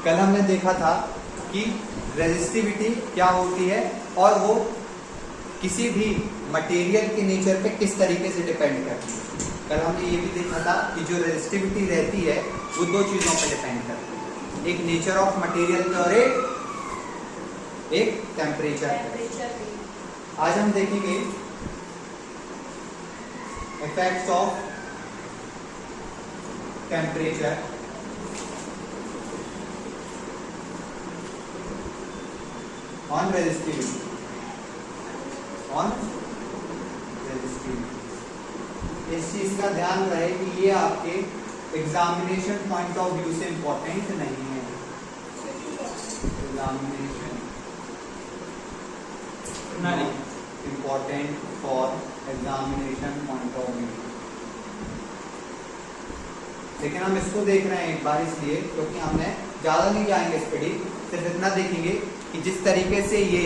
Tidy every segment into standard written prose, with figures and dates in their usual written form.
कल हमने देखा था कि रेजिस्टिविटी क्या होती है और वो किसी भी मटेरियल के नेचर पे किस तरीके से डिपेंड करती है। कल हमने ये भी देखा था कि जो रेजिस्टिविटी रहती है वो दो चीजों पे डिपेंड करती है, एक नेचर ऑफ मटेरियल पे और एक टेम्परेचर पे। आज हम देखेंगे effects of temperature on resistivity. इस चीज का ध्यान रहे कि ये आपके एग्जामिनेशन पॉइंट ऑफ व्यू से इंपॉर्टेंट नहीं है। Examination important for examination point of view, लेकिन हम इसको देख रहे हैं एक बार इसलिए क्योंकि हमने ज्यादा नहीं जाएंगे इस पे, सिर्फ इतना देखेंगे कि जिस तरीके से ये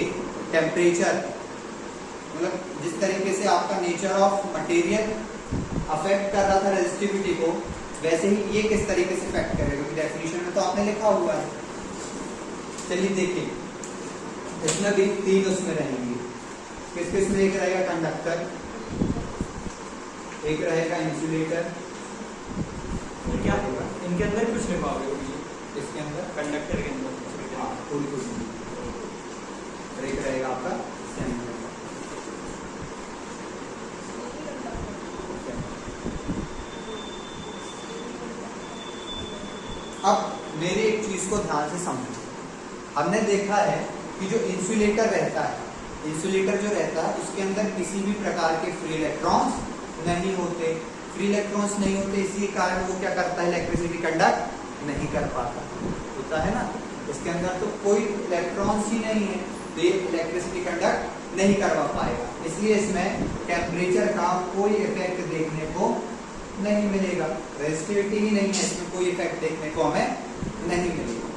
टेम्परेचर मतलब जिस तरीके से आपका नेचर ऑफ मटेरियल अफेक्ट कर रहा था रेजिस्टिविटी को, वैसे ही ये किस तरीके से अफेक्ट करेगा, क्योंकि डेफिनेशन में तो आपने लिखा हुआ है। चलिए देखिए, इसमें भी तीन उसमें रहेंगे। किस किस में? एक रहेगा कंडक्टर, एक रहेगा इंसुलेटर। क्या इनके अंदर कुछ नहीं पाओगे? इसके अंदर कंडक्टर के अंदर हाँ थोड़ी थोड़ी, और एक रहेगा आपका सेमी। अब मेरी एक चीज को ध्यान से समझो। हमने देखा है कि जो इंसुलेटर रहता है, इंसुलेटर जो रहता है उसके अंदर किसी भी प्रकार के फ्री इलेक्ट्रॉन्स नहीं होते। फ्री इलेक्ट्रॉन्स नहीं होते, इसी कारण वो क्या करता है, इलेक्ट्रिसिटी कंडक्ट नहीं कर पाता, होता है ना। इसके अंदर तो कोई इलेक्ट्रॉन्स ही नहीं है, तो ये इलेक्ट्रिसिटी कंडक्ट नहीं करवा पाएगा। इसलिए इसमें टेम्परेचर का कोई इफेक्ट देखने को नहीं मिलेगा। रेजिस्टिविटी ही नहीं है, इसमें कोई इफेक्ट देखने को हमें नहीं मिलेगा।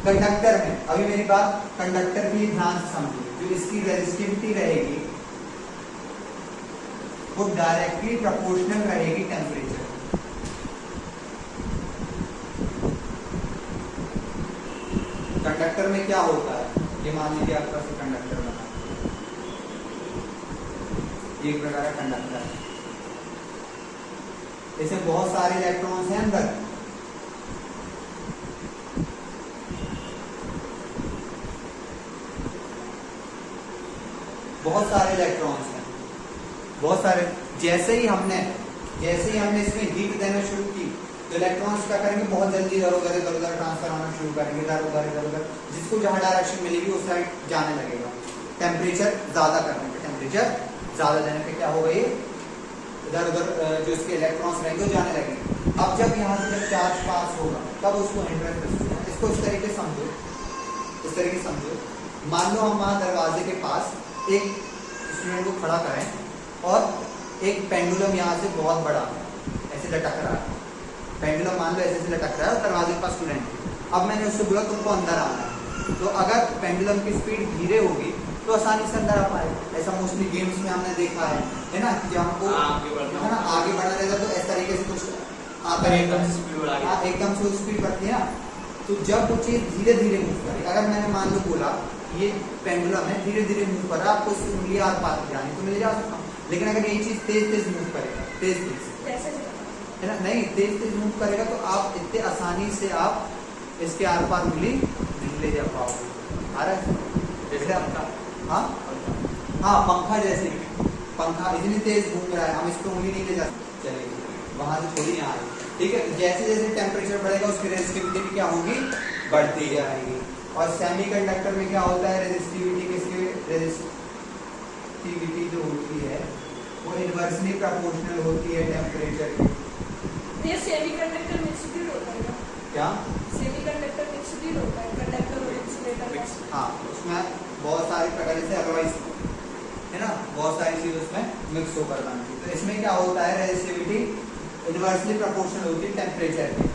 कंडक्टर में, अभी मेरी बात कंडक्टर की ध्यान से समझिए, जो इसकी रेजिस्टिविटी रहेगी वो डायरेक्टली प्रोपोर्शनल रहेगी टेम्परेचर। कंडक्टर में क्या होता है, ये मान लीजिए आपका कंडक्टर बना, एक प्रकार का कंडक्टर है, इसमें बहुत सारे इलेक्ट्रॉन्स हैं अंदर। बहुत सारे इलेक्ट्रॉन्स हैं, बहुत सारे। जैसे ही हमने इसमें हीट देना शुरू की तो इलेक्ट्रॉन्स क्या करेंगे, बहुत जल्दी इधर उधर ट्रांसफर होना शुरू करेंगे, इधर उधर, जिसको जहां डायरेक्शन मिलेगी उस साइड जाने लगेगा। टेम्परेचर ज्यादा करने पे, टेम्परेचर ज्यादा देने पे क्या होगा, ये इधर उधर जो इसके इलेक्ट्रॉन्स रहेंगे वो जाने लगेंगे। अब जब यहाँ से जब चार्ज पास होगा तब उसको हिंड्रेंस। इसको इस तरीके से समझो, इस तरीके से समझो। मान लो हम वहां दरवाजे के पास एक स्टूडेंट को खड़ा करें और एक पेंडुलम यहाँ से बहुत बड़ा ऐसे लटक रहा है। पेंडुलम मान लो ऐसे लटक रहा है और दरवाजे के पास स्टूडेंट। अब मैंने उससे बोला तुमको अंदर आना है, तो अगर पेंडुलम की स्पीड धीरे होगी तो आसानी से अंदर आ पाएगा। ऐसा मोस्टली गेम्स में हमने देखा है ना, कि जब हमको है ना आगे बढ़ना रहेगा तो इस तरीके से कुछ आता है, एकदम से स्पीड बढ़ती है ना। तो जब वो चीज धीरे धीरे मूव करेगी, अगर मैंने मान लो बोला ये पेंडुलम है धीरे धीरे मूव कर रहा है, आपको उसकी उंगली आर पार जानी तो मिल जा सकता हूँ, लेकिन अगर ये चीज तेज तेज मूव करेगा, तेज है ना, नहीं तेज तेज मूव करेगा तो आप इतने आसानी से आप इसके आर पार उंगली नहीं ले जा पाओगे। आ रहा है जैसे आपका हाँ पंखा, जैसे पंखा इतनी तेज घूम रहा है, हम इस पर उंगली नहीं ले जा सकते। चलिए वहां से थोड़ी यहाँ आए, ठीक है। जैसे जैसे टेम्परेचर बढ़ेगा उसकी रेजिस्टिविटी भी क्या होगी, बढ़ती जाएगी। और सेमीकंडक्टर में क्या होता है, रेजिस्टिविटी किसकी, रेजिस्टिविटी जो होती है वो इनवर्सली प्रोपोर्शनल होती है टेम्परेचर की। ये सेमीकंडक्टर मिक्स्ड होता है ना? क्या सेमीकंडक्टर मिक्स्ड होता है, कंडक्टर और इंसुलेटर। हाँ, उसमें बहुत सारे प्रकार से अलॉयज है ना, बहुत सारी चीज उसमें मिक्स होकर बनती है। तो इसमें क्या होता है, रेजिस्टिविटी इनवर्सली प्रोपोर्शनल होती है टेम्परेचर की।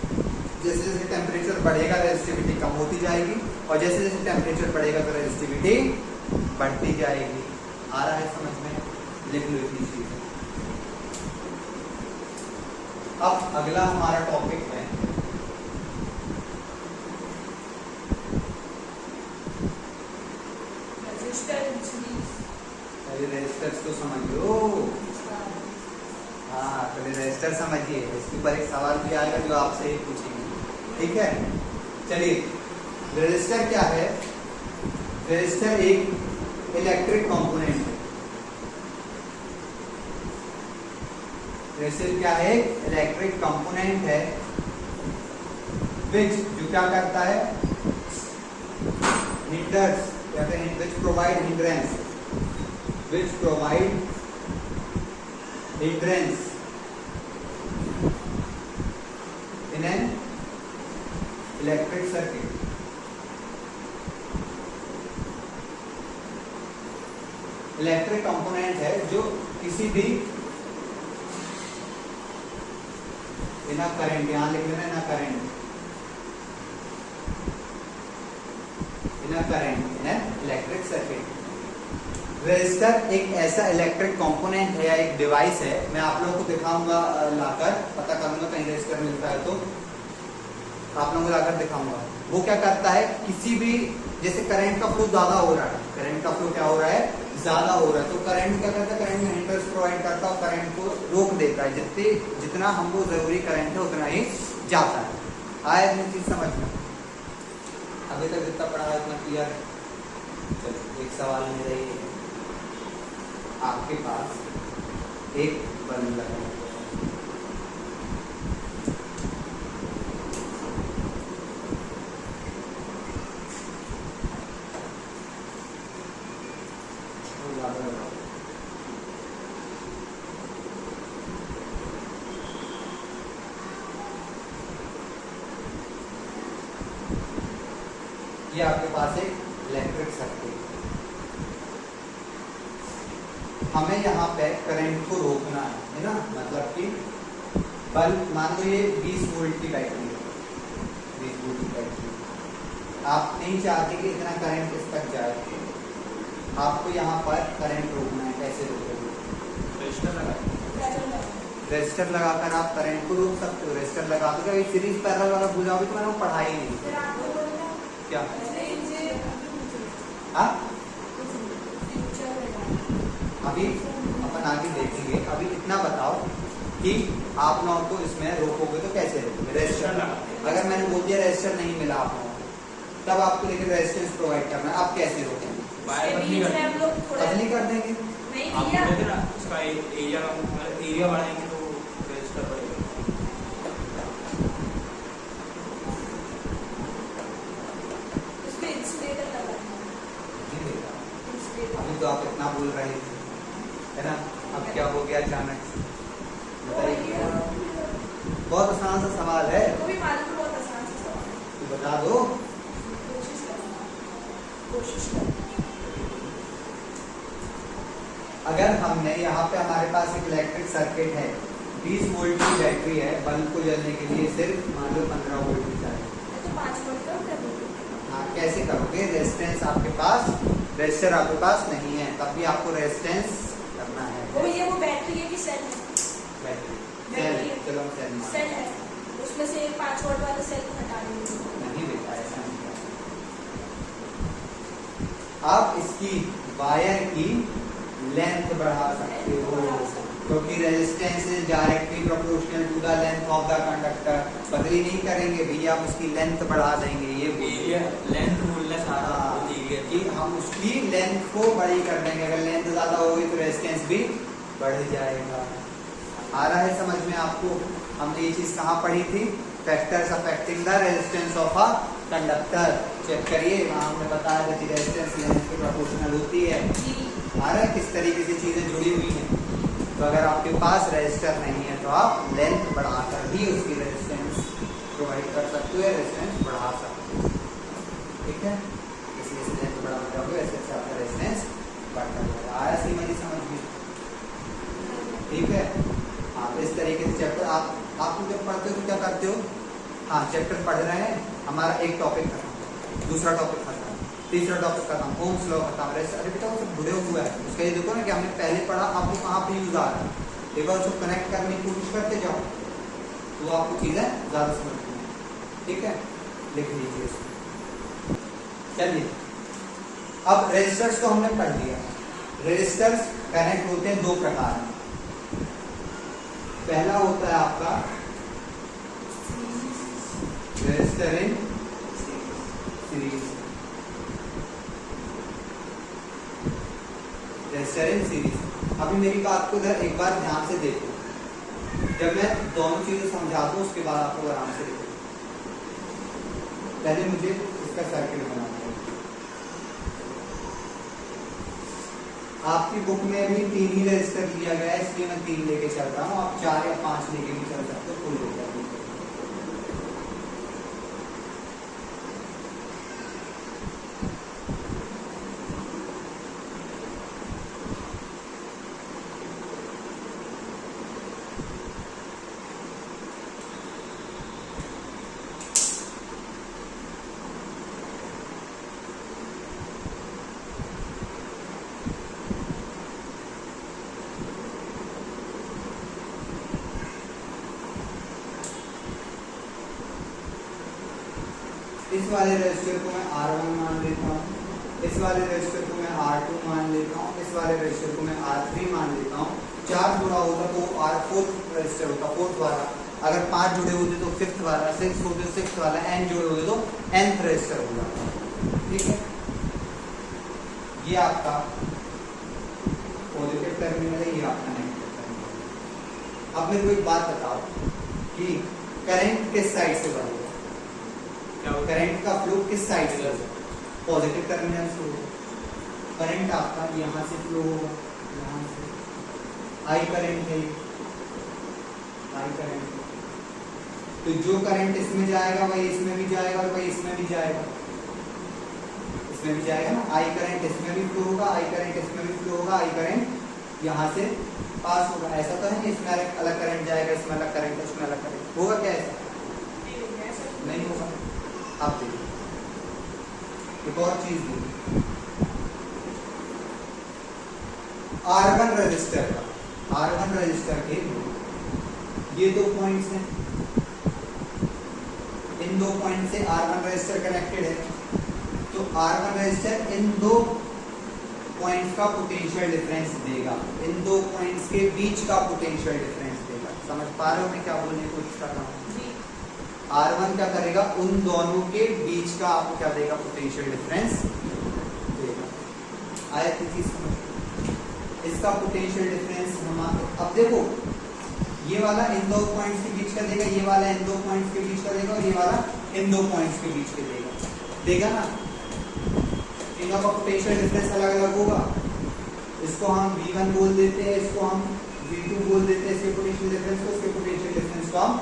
जैसे जैसे टेम्परेचर बढ़ेगा रेजिस्टिविटी कम होती जाएगी, और जैसे जैसे टेम्परेचर बढ़ेगा तो रेजिस्टिविटी बढ़ती जाएगी। आ रहा है समझ में, लिख लो इतनी चीज। अब अगला हमारा टॉपिक है रेजिस्टर्स तो समझ लो। हाँ तो रेजिस्टर समझिए, इसके ऊपर एक सवाल भी आएगा जो आपसे ही पूछेंगे, ठीक है। चलिए रेजिस्टर क्या है? रेजिस्टर एक इलेक्ट्रिक कंपोनेंट है। रेजिस्टर क्या है? इलेक्ट्रिक कंपोनेंट है विच जो क्या करता है? हिंडर्स, कहते हैं which provide hindrance, which provide hindrance in an electric circuit. Electric component है जो किसी भी बिना करंट, यहां लिख लेना ना करंट, बिना current in electric circuit. Resistor एक ऐसा इलेक्ट्रिक कंपोनेंट है या एक डिवाइस है, मैं आप लोगों को दिखाऊंगा, लाकर पता करूंगा कहीं रेजिस्टर मिलता है तो आप लोगों को लाकर दिखाऊंगा। वो क्या करता है? किसी भी, जैसे करंट का फ्लो ज्यादा हो रहा है, करंट का फ्लो क्या हो रहा है? ज्यादा हो रहा है, तो करंट क्या करता है? करंट में हिंडर्स प्रोवाइड करता है और करंट को रोक देता है, जितना हमको जरूरी करंट है उतना ही जाता है। आया इतनी चीज समझ में? अभी तक जितना पढ़ा है उतना क्लियर है? चलो एक सवाल मेरा ये है, आपके पास एक बल्ब लगा है, ये आपके पास एक इलेक्ट्रिक सर्किट, हमें यहाँ पे करंट को रोकना है ना, मतलब कि बल्ब, मान लो ये 20 वोल्ट की बैटरी है, 20 वोल्ट की बैटरी, आप नहीं चाहते कि इतना करंट इस तक जाए, आपको यहाँ पर करंट रोकना है। कैसे रोकोगे? रेजिस्टर लगाकर आप करंट को रोक सकते हो। रेजिस्टर लगा दो, क्या सीरीज पैरेलल वाला भूल जाओगे तो मैंने वो पढ़ा ही नहीं। क्या? हाँ अभी अपन आगे देखेंगे, अभी इतना बताओ कि आप लोगों को इसमें रोकोगे तो कैसे रोकोगे? रेजिस्टर, अगर मैंने बोल दिया रेजिस्टर नहीं मिला आप लोगों को, तब आपको लेकर रेजिस्टेंस प्रोवाइड करना है, आप कैसे रोकेंगे? बदली कर देंगे। उसका एरिया बढ़ाएंगे तो रेजिस्टर बढ़ेगा। अभी तो आप इतना बोल रहे थे, है ना? अब क्या हो गया अचानक से? बताइए। बहुत आसान सा सवाल है, तो बता दो। अगर हमने यहाँ पे, हमारे पास एक इलेक्ट्रिक सर्किट है, 20 वोल्ट की बैटरी है, बल्ब को जलने के लिए सिर्फ मान लो 15 वोल्ट की चाहिए। हाँ कैसे करोगे? रेजिस्टेंस आपके पास, रेजिस्टर आपके पास नहीं है, तब भी आपको रेजिस्टेंस करना है। वो बैटरी है कि सेल है? बैटरी, बैटरी है। चलो सेल है, उसमें से 5 वोल्ट वाला सेल को हटा देंगे। नहीं बेटा, ऐसा नहीं है। आप इसकी वायर की लेंथ बढ़ा सकते हो, क्योंकि resistance is directly proportional to the length of the conductor. बदली नहीं करेंगे भैया, आप उसकी लेंथ बढ़ा देंगे। ये एरिया लेंथ बोलना सारा कि हम उसकी लेंथ को बड़ी कर देंगे। अगर लेंथ ज्यादा होगी तो रेजिस्टेंस भी बढ़ जाएगा। आ रहा है समझ में आपको? हमने ये चीज कहाँ पढ़ी थी? Factors affecting the resistance of a conductor. Check करिए, वहाँ हमने बताया था कि रेजिस्टेंस लेंथ के प्रोपोर्शनल होती है। आ रहा है किस तरीके से चीजें जुड़ी हुई हैं। तो अगर आपके पास रेजिस्टर नहीं है तो आप लेंथ बढ़ाकर भी उसकी रेजिस्टेंस प्रोवाइड कर सकते हो, रेजिस्टेंस बढ़ा सकते हो। ठीक है, इसलिए लेंथ बढ़ाते जाओगे वैसे वैसे आपका रेजिस्टेंस बढ़ता जाएगा। आया सीमा जी समझ में? ठीक है, हाँ तो इस तरीके से चैप्टर आप जब पढ़ते हो तो क्या करते हो? हाँ चैप्टर पढ़ रहे हैं, हमारा एक टॉपिक खत्म, दूसरा टॉपिक खत्म, तीसरा टॉपिक खत्म, ओम्स लॉ खत्म। अरे बेटा वो सब जुड़े हुए हैं, उसका ये देखो ना कि हमने पहले पढ़ा, आपको कहाँ पे यूज आ रहा है, एक बार उसको कनेक्ट करने की कोशिश करते जाओ तो आपको चीजें ज्यादा समझ में। ठीक है, लिख लीजिए इसको। चलिए अब रेजिस्टर्स तो हमने पढ़ लिया, रेजिस्टर्स कनेक्ट होते हैं दो प्रकार में। पहला होता है आपका resistor in series, resistor in series. अभी मेरी बात को इधर एक बार ध्यान से देखो, जब मैं दोनों चीजें समझाता हूं उसके बाद आपको आराम से देखो। पहले मुझे इसका सर्किट बनाना है। आपकी बुक में भी 3 ही रजिस्टर लिया गया है, इसलिए मैं 3 लेके चल रहा हूँ। आप 4 या 5 लेके भी चल सकते हो, कोई दिक्कत नहीं। इस वाले रजिस्टर को मैं R1 मान लेता हूँ, इस वाले रजिस्टर को मैं R2 मान लेता हूँ, इस वाले रजिस्टर को मैं R3 मान लेता हूँ। 4 जुड़ा होता तो R4 रजिस्टर होता, 4th वाला। अगर 5 जुड़े होते तो 5th वाला, 6 होते तो 6th वाला, n जुड़े होते तो nth रजिस्टर होगा। ठीक है, ये आपका पॉजिटिव टर्मिनल है, ये आपका नेगेटिव टर्मिनल। अब मेरे को एक बात बताओ कि करंट किस साइड से बढ़ेगा? करंट का फ्लो किस साइड से होगा? पॉजिटिव टर्मिनल से होगा। करंट आपका यहाँ से फ्लो होगा, यहाँ से। आई करंट है, आई करंट। तो जो करंट इसमें जाएगा वही इसमें भी जाएगा और वही इसमें भी जाएगा, इसमें भी जाएगा ना। आई करंट इसमें भी फ्लो होगा, आई करंट इसमें भी फ्लो होगा, आई करंट यहाँ से पास होगा। ऐसा तो है नहीं इसमें अलग करंट जाएगा, इसमें अलग करंट, इसमें अलग करंट होगा क्या? ऐसा नहीं होगा। आप देखिए एक और चीज देखिए, R1 रजिस्टर का, R1 रजिस्टर के ये 2 पॉइंट्स हैं, इन 2 पॉइंट से R1 रजिस्टर कनेक्टेड है। तो R1 रजिस्टर इन 2 पॉइंट्स का पोटेंशियल डिफरेंस देगा, इन 2 पॉइंट्स के बीच का पोटेंशियल डिफरेंस देगा। समझ पा रहे हो मैं क्या बोलने की कोशिश कर रहा हूँ? R1 क्या करेगा? उन दोनों के बीच का आपको क्या देगा? पोटेंशियल डिफरेंस देगा। आया चीज समझ? इसका पोटेंशियल डिफरेंस हम अब देखो, ये वाला इन 2 पॉइंट्स के बीच का देगा, ये वाला इन 2 पॉइंट्स के बीच का देगा और ये वाला इन 2 पॉइंट्स के बीच के देगा ना। इनका पोटेंशियल डिफरेंस अलग अलग होगा। इसको हम V1 बोल देते हैं, इसको हम V2 बोल देते हैं, इसके पोटेंशियल डिफरेंस को, इसके पोटेंशियल डिफरेंस को हम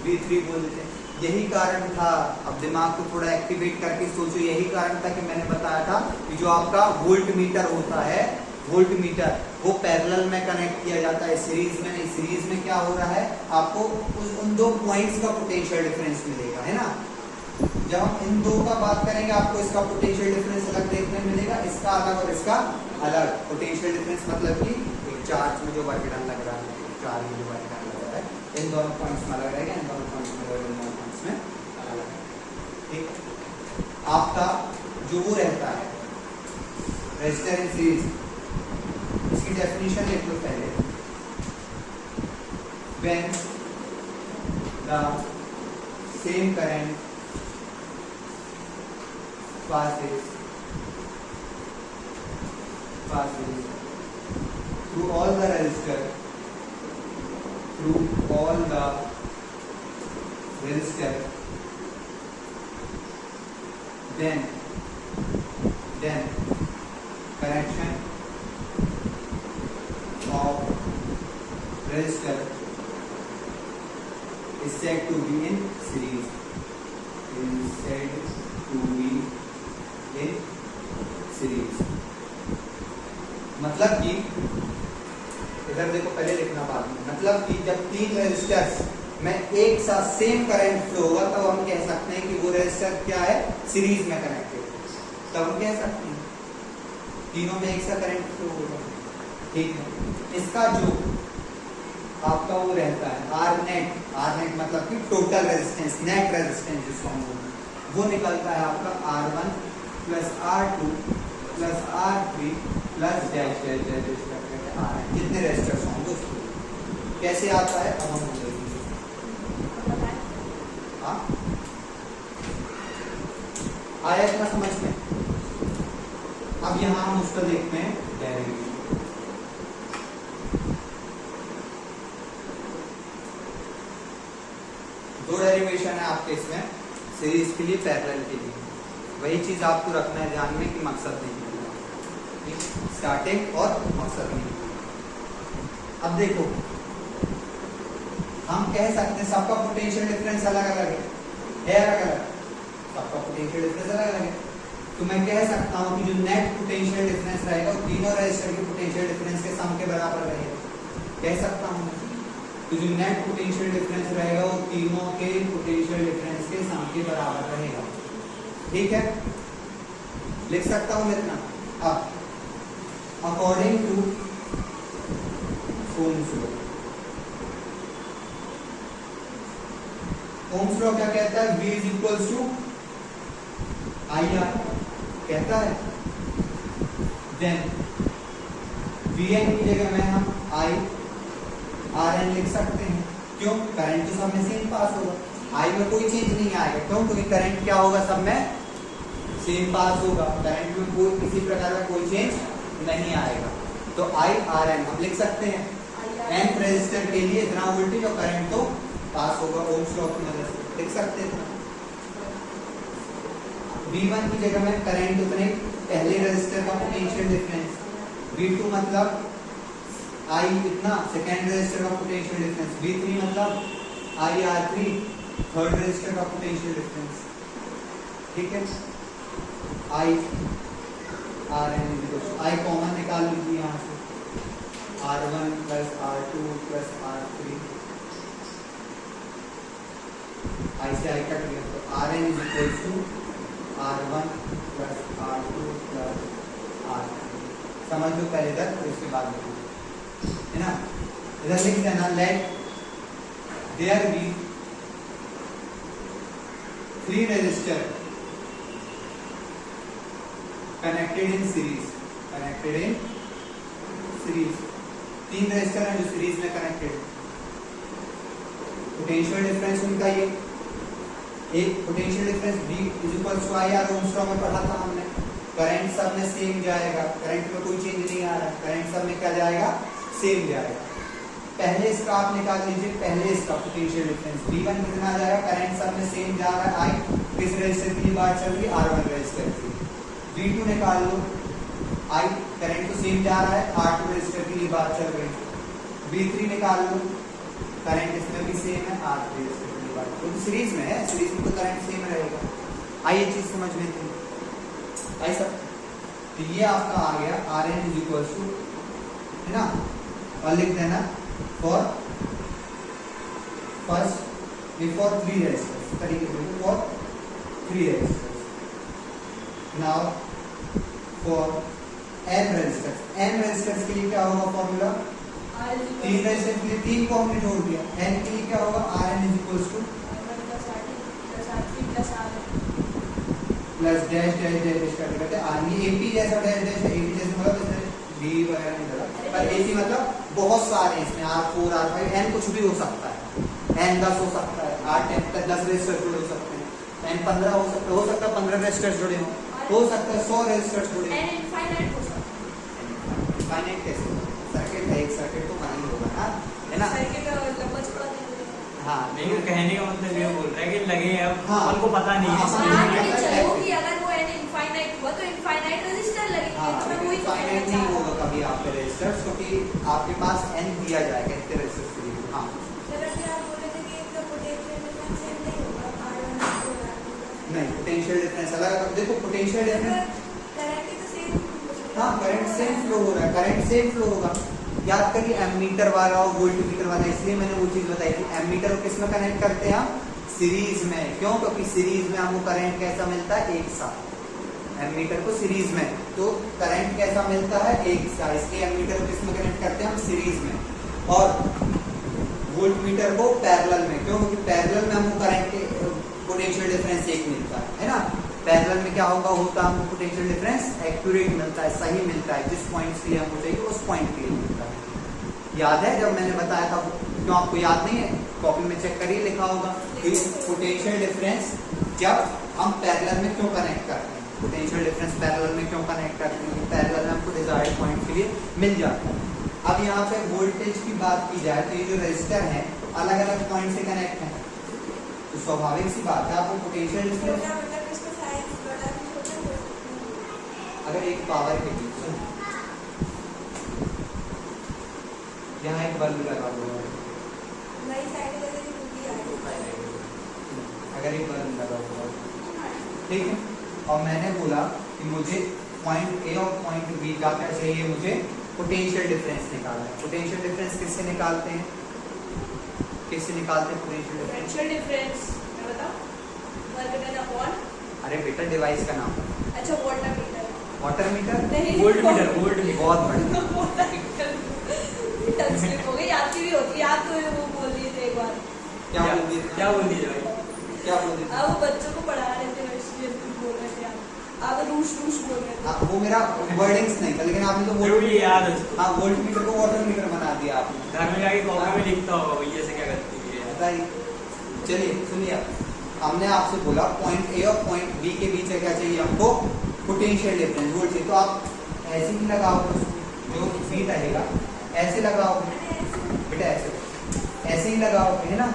V3 बोल देते हैं। यही कारण था, अब दिमाग को थोड़ा एक्टिवेट करके सोचो, यही कारण था कि मैंने बताया था कि जो आपका वोल्ट मीटर होता है, वोल्ट मीटर वो पैरेलल में कनेक्ट किया जाता है, सीरीज में नहीं। सीरीज में क्या हो रहा है? आपको उन 2 पॉइंट्स का पोटेंशियल डिफरेंस मिलेगा, है ना। जब हम इन 2 का बात करेंगे आपको इसका पोटेंशियल डिफरेंस अलग देखने मिलेगा, इसका अलग और इसका अलग। पोटेंशियल डिफरेंस मतलब कि एक चार्ज में जो वर्क डन लग रहा है, चार्ज में जो वर्क डन लग रहा है, इन दोनों पॉइंट्स में अलग रहेगा, इन दोनों पॉइंट्स में अलग, इन दोनों पॉइंट्स में अलग। ठीक, आपका जो वो रहता है रेजिस्टर इन सीरीज, इसकी डेफिनेशन लिख लो पहले। When the same current passes through all the resistor, then connection of resistor is said to be in series, is said to be in series। मतलब कि इधर देखो, पहले लिखना बाद में। मतलब कि जब 3 रेजिस्टर्स में एक साथ सेम करंट फ्लो होगा तब हम कह सकते हैं कि वो रेजिस्टर क्या है? सीरीज में कनेक्टेड। तब हम कह सकते हैं तीनों में एक साथ करंट फ्लो होगा। ठीक है, इसका जो आपका वो रहता है आर नेट मतलब कि टोटल रेजिस्टेंस, नेट रेजिस्टेंस जिसको हम बोलते हैं, वो निकलता है आपका R1 + R2 plus R3 plus dash dash dash dash करके RN जितने रेजिस्टर्स होंगे उसको कैसे आता है अब हम देखेंगे। हाँ आया इतना समझ में। अब यहाँ हम उसको देखते हैं डेरिवेशन। दो डेरिवेशन है आपके इसमें, सीरीज के लिए पैरेलल के लिए। वही चीज आपको रखना है ध्यान में कि मकसद नहीं, स्टार्टिंग और मकसद नहीं। अब देखो हम कह सकते हैं सबका पोटेंशियल डिफरेंस अलग अलग है अलग अलग, सबका पोटेंशियल डिफरेंस अलग अलग है। तो मैं कह सकता हूं कि जो नेट पोटेंशियल डिफरेंस रहेगा वो तीनों रेजिस्टर के पोटेंशियल डिफरेंस के सम के बराबर रहेगा, कह सकता हूं। तो जो नेट पोटेंशियल डिफरेंस रहेगा वो तीनों के पोटेंशियल डिफरेंस के सम के बराबर रहेगा। ठीक है, लिख सकता हूं मैं इतना। अब according to Ohm's law, Ohm's law क्या कहता है, V is equals to IR कहता है। देन Vn की जगह में हम IRN लिख सकते हैं। क्यों, करंट तो सब में सेम पास होगा, I में कोई चेंज नहीं आएगा। क्यों, क्योंकि करंट क्या होगा, सब में सेम पास होगा, करंट में कोई किसी प्रकार का कोई चेंज नहीं आएगा। तो IRN हम लिख सकते हैं, nth रेजिस्टर के लिए इतना वोल्टेज और करंट तो पास होगा ओम्स लॉ की मदद से, लिख सकते हैं। V1 की जगह में करंट उतने पहले रेजिस्टर का पोटेंशियल डिफरेंस, V2 मतलब I इतना सेकेंड रेजिस्टर का पोटेंशियल डिफरेंस, V3 मतलब IR3 थर्ड रेजिस्टर का पोटेंशियल डिफरेंस। ठीक है, IRN I कॉमन निकाल लीजिए यहाँ से, R1 plus R2 plus R3, I से I कट गया तो RN is equal to R1 plus R2 plus R3। समझ लो पहले तक, तो इसके बाद है ना। इधर लिख देना, let there be 3 resistor connected in series, connected in series. 3 resistor हैं जो सीरीज में कनेक्टेड। पोटेंशियल डिफरेंस उनका ये एक potential difference V is equal to IR Ohm's law में पढ़ा था हमने। करंट सब में सेम जाएगा, करंट में कोई चेंज नहीं आ रहा, करंट सब में क्या जाएगा, सेम जाएगा। पहले इसका आप निकाल लीजिए, पहले इसका पोटेंशियल डिफरेंस V1 कितना जाएगा, करंट सब में सेम जा रहा है, I किस रेजिस्टर की बात चल रही है, R1 रेजिस्टर की। V2 निकाल लो, I करंट तो सेम जा रहा है, R2 रेजिस्टर की बात चल रही है। V3 निकाल लो, करंट इसमें भी सेम है, R3 रेजिस्टर की बात, तो सीरीज में है, सीरीज में तो करंट सेम रहेगा। आइए चीज समझ में थी ऐसा। तो ये आपका आ गया RN इज इक्वल टू, है ना, और लिख देना फॉर फर्स्ट फॉर 3 रेजिस्टर्स, तरीके से for 3 resistors. Now for n resistors, n resistors के लिए क्या होगा फॉर्मूला, 3 रेजिस्टर के लिए 3 को हमने जोड़ दिया, n के लिए क्या होगा, RN is equal two plus dash dash dash करते आर्मी AP जैसा डैश डैश, AP जैसे मतलब D वगैरह नहीं लगा, पर AP मतलब बहुत सारे इसमें R4 R5 n कुछ भी हो सकता है, n 10 हो सकता है, R10 तक 10 रेजिस्टर जुड़े हो सकते हैं, n 15 हो सकता है 15 रेजिस्टर जुड़े हो सकता है 100 रेजिस्टर जुड़े हो, इनफाइनाइट हो सकता है। इनफाइनाइट कैसे, सर्किट है, एक सर्किट तो बना ही होगा ना, है ना। सर्किट लंबा चौड़ा नहीं हाँ, नहीं, वो कहने का मतलब ये बोल रहा है कि लगे अब हाँ, उनको पता नहीं है, हाँ, समझ मान नहीं के आता। चलो कि अगर वो n इनफाइनाइट हुआ तो इनफाइनाइट रेजिस्टर लगेंगे, तो मैं वही तो फाइनाइट कहना नहीं चाह होगा रहा हूं। कभी आपके रेजिस्टर्स, क्योंकि आपके पास n दिया जाएगा इतने रेजिस्टर्स के लिए। हाँ, जैसा कि आप बोल रहे थे कि इसका पोटेंशियल डिफरेंस सेम नहीं होगा, R1 नहीं, पोटेंशियल डिफरेंस अलग। देखो पोटेंशियल डिफरेंस, करंट तो सेम, हाँ करंट सेम फ्लो हो रहा है, करंट सेम फ्लो होगा। याद करिए एमीटर वाला और वोल्टमीटर वाला, इसलिए मैंने वो चीज बताई थी। एमीटर को किस में कनेक्ट करते हैं हम, सीरीज में। क्यों, क्योंकि सीरीज में हमको करंट कैसा मिलता है, एक साथ। एमीटर को सीरीज में, तो करंट कैसा मिलता है, एक साथ, इसलिए एमीटर को किस में कनेक्ट करते हैं हम, सीरीज में। और वोल्टमीटर को पैरेलल में, क्यों, क्योंकि पैरेलल में हमको करंट के पोटेंशियल डिफरेंस एक मिलता है ना। पैरेलल में क्या होगा, होता है हमको पोटेंशियल डिफरेंस एक्यूरेट मिलता है, सही मिलता है, जिस पॉइंट के लिए हमको चाहिए उस पॉइंट के लिए मिलता है। याद है जब मैंने बताया था, क्यों आपको याद नहीं है, कॉपी में चेक करिए, लिखा होगा कि पोटेंशियल डिफरेंस जब हम पैरेलल में क्यों कनेक्ट करते हैं, पोटेंशियल डिफरेंस पैरेलल में क्यों कनेक्ट करते हैं, पैरेलल में हमको डिजायर्ड पॉइंट के लिए मिल जाता है। अब यहाँ पे वोल्टेज की बात की जाए तो ये जो रजिस्टर है अलग अलग पॉइंट से कनेक्ट है, तो स्वाभाविक सी बात है आपको पोटेंशियल डिफरेंस छोटा मतलब इसका साइज बड़ा भी छोटा हो सकता है। अगर एक पावर के बीच में यहाँ एक बल्ब लगा हुआ है, नई साइड लगे तो टूटी आएगी। अगर एक बल्ब लगा हुआ है, ठीक है, और मैंने बोला कि मुझे पॉइंट ए और पॉइंट बी का क्या चाहिए, मुझे पोटेंशियल डिफरेंस निकालना है। पोटेंशियल डिफरेंस किससे निकालते हैं, किससे निकालते हैं पोटेंशियल डिफरेंस? पोटेंशियल डिफरेंस मैं बताऊं, वर्क डन अपॉन, अरे बेटा डिवाइस का नाम, अच्छा वाटर मीटर, वाटर मीटर, नहीं वोल्ट मीटर, वोल्ट मीटर। बहुत बढ़िया, वाटर मीटर टच स्लिप हो गई, याद की भी होती है, याद तो वो बोल दिए थे एक बार। क्या बोल दिए थे? क्या बोल दिया भाई? क्या बोल दिए थे? अब वो बच्चों को पढ़ा रहे थे इसलिए बोल रहे थे आप रूस रूस बोल रहे थे। हाँ, वो मेरा वर्डिंग्स नहीं था, लेकिन आपने तो जो भी याद है उसको। हाँ वोल्ट मीटर को वाटर मीटर बना दिया आपने। घर में जाके कॉपी में लिखता होगा भैया से क्या करती है। बताइए, चलिए सुनिए, आप हमने आपसे बोला पॉइंट ए और पॉइंट बी के बीच क्या चाहिए हमको, पोटेंशियल डिफरेंस वोल्ट चाहिए, तो आप ऐसे ही लगाओगे, जो बी रहेगा ऐसे लगाओगे बेटा, ऐसे ही लगाओगे है ना,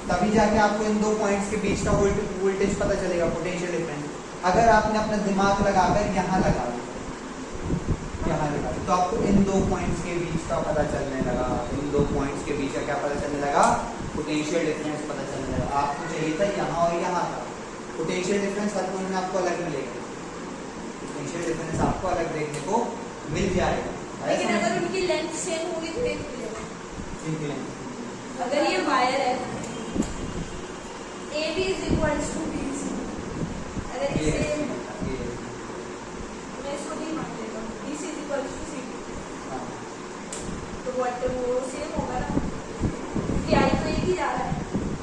तभी जाके आपको इन दो पॉइंट्स के बीच का वोल्टेज पता चलेगा, पोटेंशियल डिफरेंस। अगर आपने अपना दिमाग लगाकर यहाँ लगा दिया, यहाँ लगा दिया, तो आपको इन दो पॉइंट्स के बीच का पता चलने लगा, इन दो पॉइंट्स के बीच का क्या पता चलने लगा, पोटेंशियल डिफरेंस पता चलने लगा। आपको चाहिए था यहाँ और यहाँ था, पोटेंशियल डिफरेंस हर पॉइंट में आपको अलग मिलेगा, पोटेंशियल डिफरेंस आपको अलग देखने को मिल जाएगा। लेकिन अगर उनकी लेंथ सेम होगी तो एक मिलेगा। ठीक है, अगर ये वायर है AB is equals to BC, अगर ये इसे ये मैं इसको D मान लेता हूँ, BC is equals to CD, हाँ, तो what वो सेम होगा ना, क्योंकि I तो एक ही जा रहा है।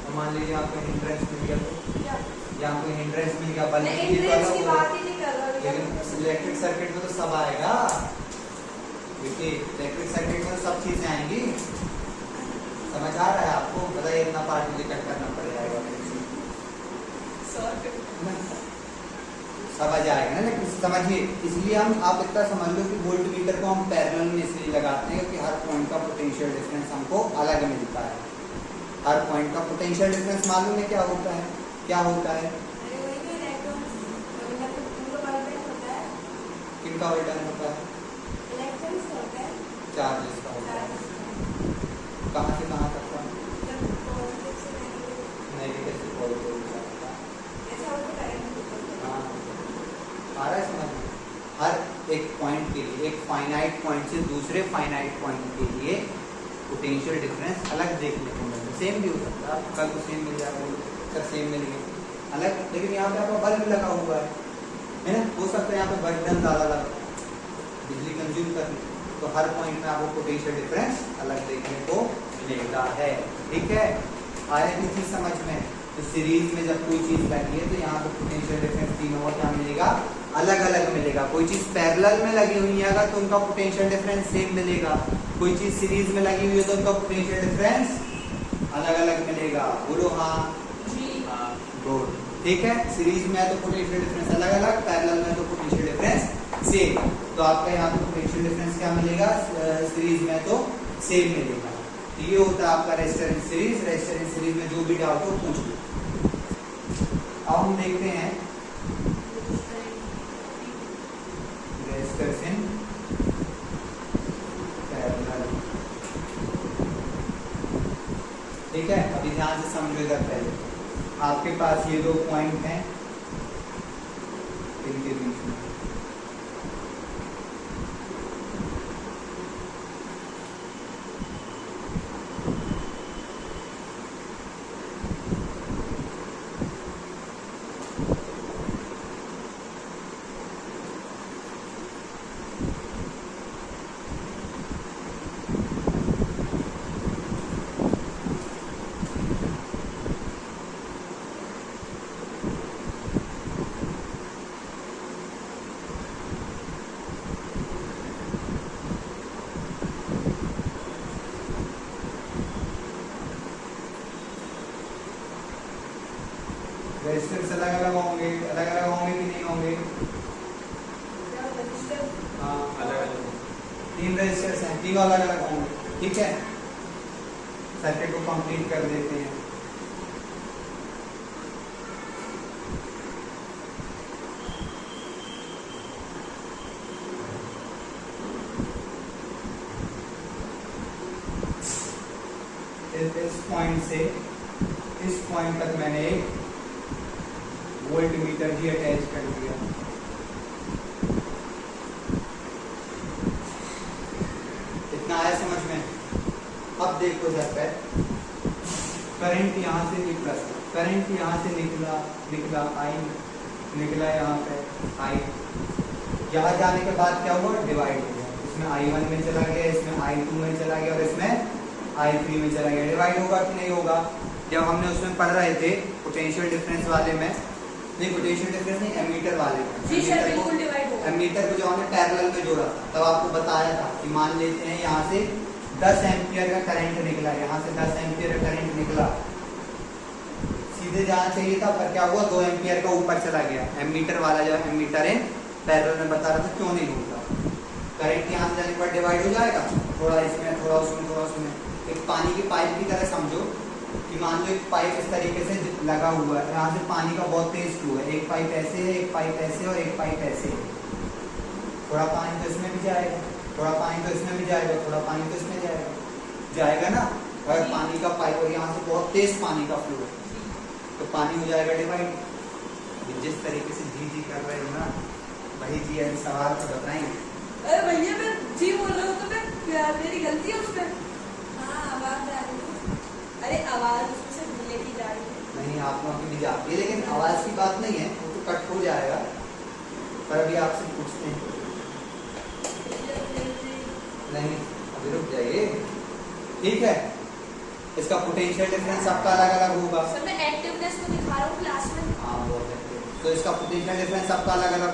तो मान लीजिए आपको हिंड्रेंस मिल गया, तो क्या? या आपको हिंड्रेंस मिल गया, बल्कि मैं ये तो इंट्रेंस अलग की होगा। बात ही नहीं कर रहा लेकिन इलेक्ट्रिक सर्किट में तो सब आएगा, देखिए इलेक्ट्रिक सर्किट में तो सब चीजें आएंगी, समझ आ रहा है आपको? बताइए इतना पार्ट मुझे कट करना पड़ेगा, समझ आएगा ना, लेकिन समझिए, इसलिए हम आप इतना समझ लो कि वोल्ट मीटर को हम पैरेलल में इसलिए लगाते हैं कि हर पॉइंट का पोटेंशियल डिफरेंस हमको अलग मिलता है। हर पॉइंट का पोटेंशियल डिफरेंस मालूम है क्या होता है, क्या होता है, अरे वही तो इलेक्ट्रॉन्स मतलब उनका परमानेंट होता है, किनका रिटर्न होता है, इलेक्ट्रॉन्स का होता है, चार्जेस का होता है, चार्ज कहाँ से कहाँ तक का, जब पॉजिटिव से नेगेटिव नेगेटिव से पॉजिटिव का, ऐसा होता है करंट होता है। हाँ, आ रहा है समझ में? हर एक पॉइंट के लिए, एक फाइनाइट पॉइंट से दूसरे फाइनाइट पॉइंट के लिए पोटेंशियल डिफरेंस अलग देखने को मिलता है, सेम भी हो सकता है, कल को सेम मिल जाएगा, सर सेम मिल गया अलग, लेकिन यहाँ पे आपका बल्ब लगा हुआ है ना, हो सकता है यहाँ पे बटन ज़्यादा लगा, बिजली कंज्यूम करनी, तो हर पॉइंट में आपको पोटेंशियल डिफरेंस अलग देखने को मिलता है। ठीक है, आया इतनी चीज समझ में? तो सीरीज में जब कोई चीज लगी है तो यहाँ पे पोटेंशियल डिफरेंस तीनों का क्या मिलेगा, अलग अलग मिलेगा। कोई चीज पैरेलल में लगी हुई है अगर तो उनका पोटेंशियल डिफरेंस सेम मिलेगा, कोई चीज सीरीज में लगी हुई है तो उनका पोटेंशियल डिफरेंस अलग अलग मिलेगा। बोलो हाँ जी हाँ। गुड। ठीक है, सीरीज में है तो पोटेंशियल डिफरेंस अलग अलग, पैरेलल में तो पोटेंशियल डिफरेंस सेम। तो आपका यहाँ पे पोटेंशियल डिफरेंस क्या मिलेगा, सीरीज में तो सेम मिलेगा। तो ये होता है आपका resistor in series. Resistor in series में जो भी डाउट हो पूछ लो। अब हम देखते हैं रेजिस्टर्स इन पैरेलल। ठीक है, अभी ध्यान से समझो। इधर पहले आपके पास ये दो पॉइंट हैं, इनके बीच में रेजिस्टेंस अलग अलग होंगे कि नहीं होंगे? हाँ, अलग अलग 3 रेजिस्टर्स हैं, तीनों अलग अलग होंगे। ठीक है, सर्किट को कंप्लीट कर देते हैं। इस पॉइंट से इस पॉइंट तक मैंने एक वोल्ट मीटर भी अटैच कर दिया। इतना आया समझ में? अब देखो जरा, करंट यहाँ से निकला, करंट यहाँ से निकला आई, निकला यहाँ पे आई, यहाँ जाने के बाद क्या हुआ? डिवाइड हो गया। इसमें I1 में चला गया, इसमें I2 में चला गया और इसमें I3 में चला गया। डिवाइड होगा कि नहीं होगा? जब हमने उसमें पढ़ रहे थे पोटेंशियल डिफरेंस वाले में, नहीं पोटेंशियल डिफरेंस नहीं, एमीटर वाले में, जी सर, बिल्कुल डिवाइड होगा। एमीटर को जो हमने पैरेलल में जोड़ा था तब आपको बताया था कि मान लेते हैं यहाँ से 10 एम्पियर का करंट निकला, यहाँ से 10 एम्पियर का करंट निकला, सीधे जाना चाहिए था पर क्या हुआ? 2 एम्पियर का ऊपर चला गया। एमीटर वाला जो एमीटर है पैरेलल में बता रहा था क्यों नहीं घूमता, करंट यहाँ से जाने के बाद डिवाइड हो जाएगा, थोड़ा इसमें थोड़ा उसमें थोड़ा उसमें। एक पानी की पाइप की तरह समझो कि मान लो एक पाइप इस तरीके से लगा हुआ है, यहाँ से पानी का बहुत तेज फ्लो है, एक पाइप ऐसे है, एक पाइप ऐसे और एक पाइप ऐसे है। थोड़ा पानी तो इसमें भी जाएगा, थोड़ा पानी तो इसमें भी जाएगा, थोड़ा पानी तो इसमें जाएगा ना। अगर पानी का पाइप और यहाँ से बहुत तेज पानी का फ्लो है तो पानी हो जाएगा डिवाइड। जिस तरीके से जी कर रहे हो ना वही जी अभी सवाल तो बताएंगे। अरे भैया मैं जी बोल रहा हूँ तो मैं मेरी गलती है उसमें। हाँ आवाज आ रही है, अरे आवाज उसमें से भूले की जा रही है। नहीं आप लोगों की भी जाती है लेकिन आवाज की बात नहीं है, वो तो कट हो जाएगा। पर अभी आपसे पूछते हैं, नहीं अभी रुक जाइए। ठीक है, इसका पोटेंशियल डिफरेंस सबका अलग अलग होगा। सर मैं एक्टिवनेस को दिखा रहा हूँ क्लास में। हाँ बहुत है, तो इसका पोटेंशियल डिफरेंस सबका अलग अलग